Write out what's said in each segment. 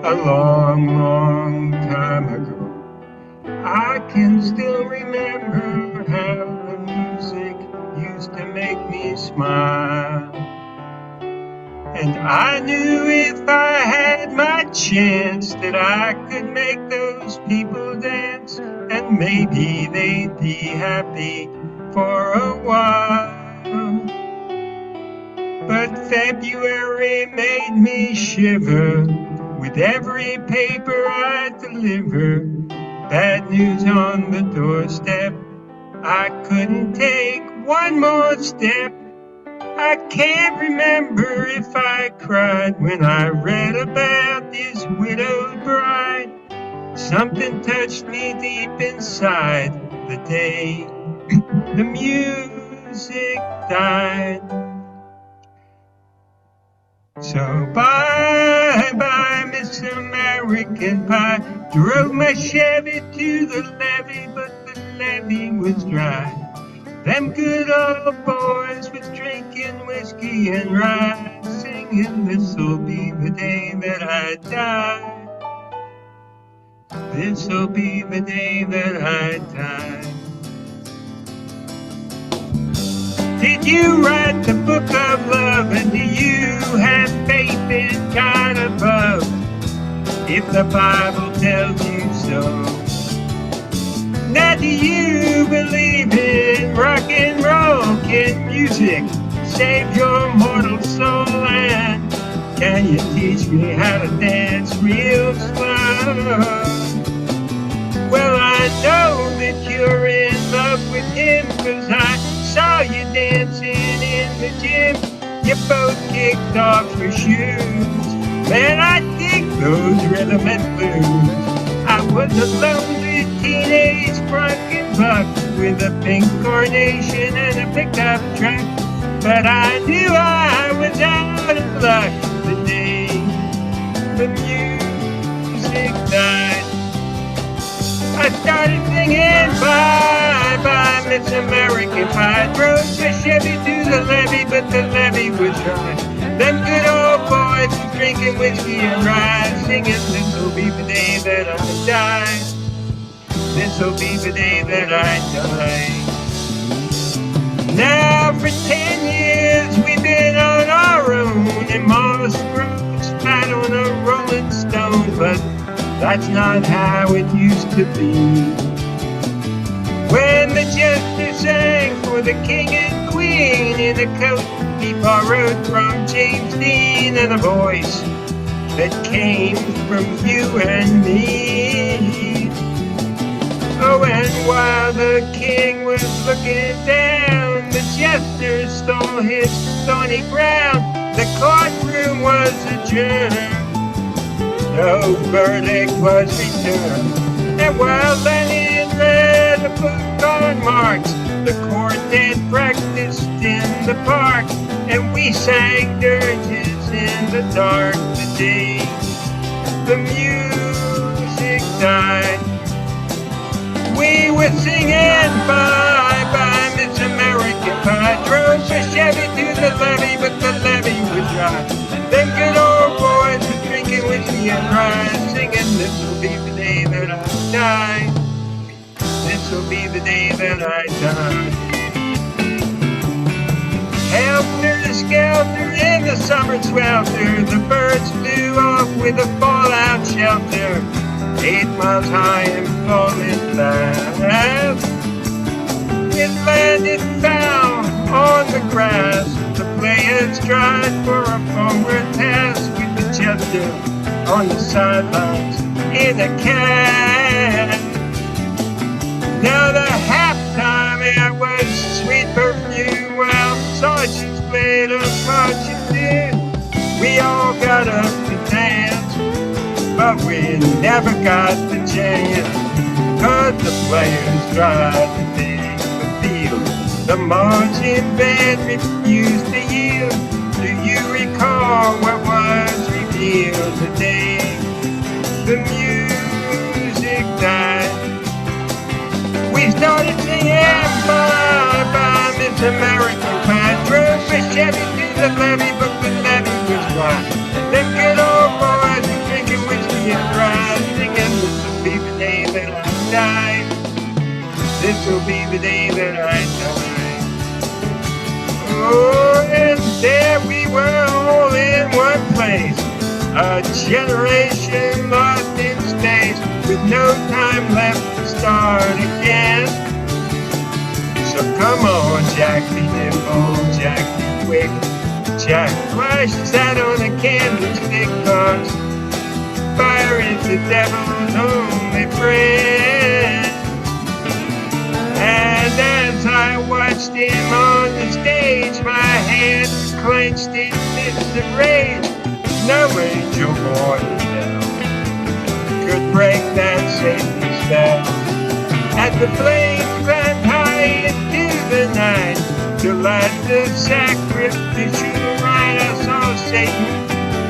a long, long time ago. I can still remember how the music used to make me smile. And I knew if I had my chance that I could make those people dance, and maybe they'd be happy for a while. But February made me shiver with every paper I deliver. Bad news on the doorstep, I couldn't take one more step. I can't remember if I cried when I read about this widowed bride. Something touched me deep inside the day the music died. So bye-bye, Miss American Pie. Drove my Chevy to the levee, but the levee was dry. Them good old boys was drinking whiskey and rye, singing, this'll be the day that I die. This'll be the day that I die. Did you write the book of love, and do you have faith in God above? If the Bible tells you so. Now do you believe in rock and roll? Can music save your mortal soul? And can you teach me how to dance real slow? Well, I know that you're in love with him, 'cause I saw you dancing in the gym. You both kicked off your shoes. Man, I dig those rhythm and blues. I was a lonely teenage drunken buck with a pink carnation and a pickup truck, but I knew I was out of luck the day the music died. I started singing bye-bye, Miss American Pie. Drove my Chevy to the levee, but the levee was dry. Them good old boys was drinking whiskey and rye, singing, this'll be the day that I die. This'll be the day that I die. Now for 10 years we've been on our own, and Moss grows fat on a rolling stone, but that's not how it used to be. When the jester sang for the king and queen in a coat he borrowed from James Dean, and a voice that came from you and me. Oh, and while the king was looking down, the jester stole his thorny crown. The courtroom was adjourned, no verdict was returned. And while Lenin read a book on Marx, the court had practiced in the park, and we sang dirges in the dark the day the music died. We were singing bye-bye, Miss American Pie. Drove a Chevy to the levee, but the levee was dry. Them good old boys were drinking whiskey and rye, singing, this'll be the day that I die. This'll be the day that I die. Helter-skelter in the summer swelter, the birds flew off with a fallout shelter. 8 miles high and falling fast. It landed foul on the grass. The players tried for a forward pass with the jester on the sidelines in a cast. Now the halftime air was sweet perfume while sergeants played a marching tune. We all got up to dance, but we never got the chance, 'cause the players tried to take the field. The marching band refused to yield. Do you recall what was revealed the day the music died? We started singing bye-bye, Miss American Pie. Drove a Chevy to the levee, but the levee was dry. Them good old boys were drinking whiskey A generation lost in space with no time left to start again. So come on, Jack, be nimble, Jack, be quick. Jack, flash that on a candlestick, 'cause fire is the devil's only friend. And as I watched him on the stage, my hands clenched in fists of rage. No angel born in hell could break that Satan spell. As the flames climbed high into the night, to light the sacrificial rite, I saw Satan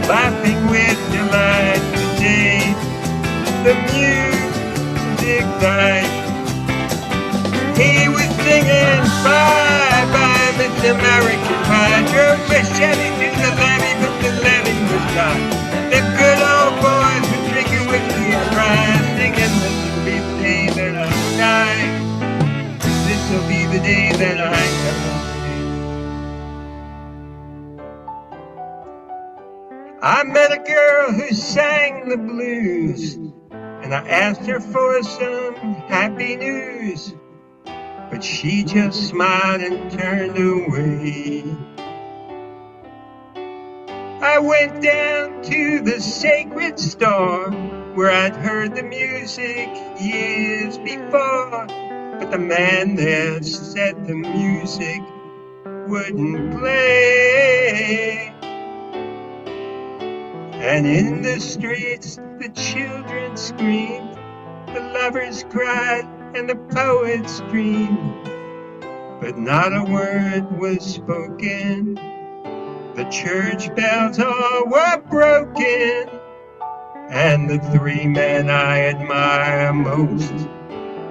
laughing with delight. The day the music died, he was singing bye bye, Miss American Pie. Drove my Chevy to the levee, but the levee was gone. The good old boys were drinking whiskey and rye, singing, "This'll be the day that I die. This'll be the day that I die." I met a girl who sang the blues, and I asked her for some happy news, but she just smiled and turned away. I went down to the sacred store where I'd heard the music years before, but the man there said the music wouldn't play. And in the streets the children screamed, the lovers cried, and the poets dreamed, but not a word was spoken. The church bells all were broken, and the three men I admire most,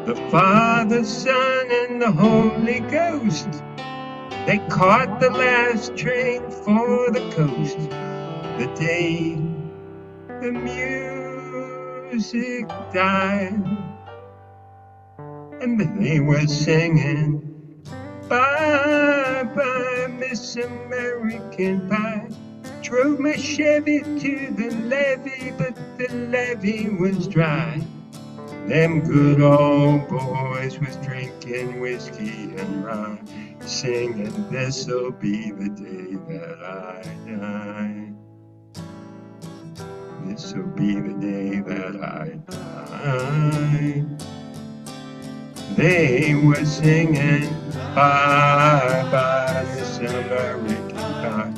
the Father, Son, and the Holy Ghost, they caught the last train for the coast. The day the music died, and they were singing bye bye, Miss American Pie. Drove my Chevy to the levee, but the levee was dry. Them good old boys was drinking whiskey and rye, singing, "This'll be the day that I die. This'll be the day that I die." They were singing bye bye, Miss American Pie.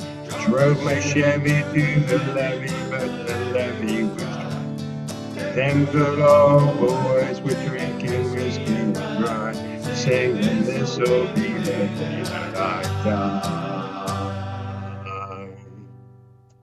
Drove my Chevy to the levee, but the levee was dry. Them good old boys were drinking whiskey and rye, singing, "This'll be the day that I die."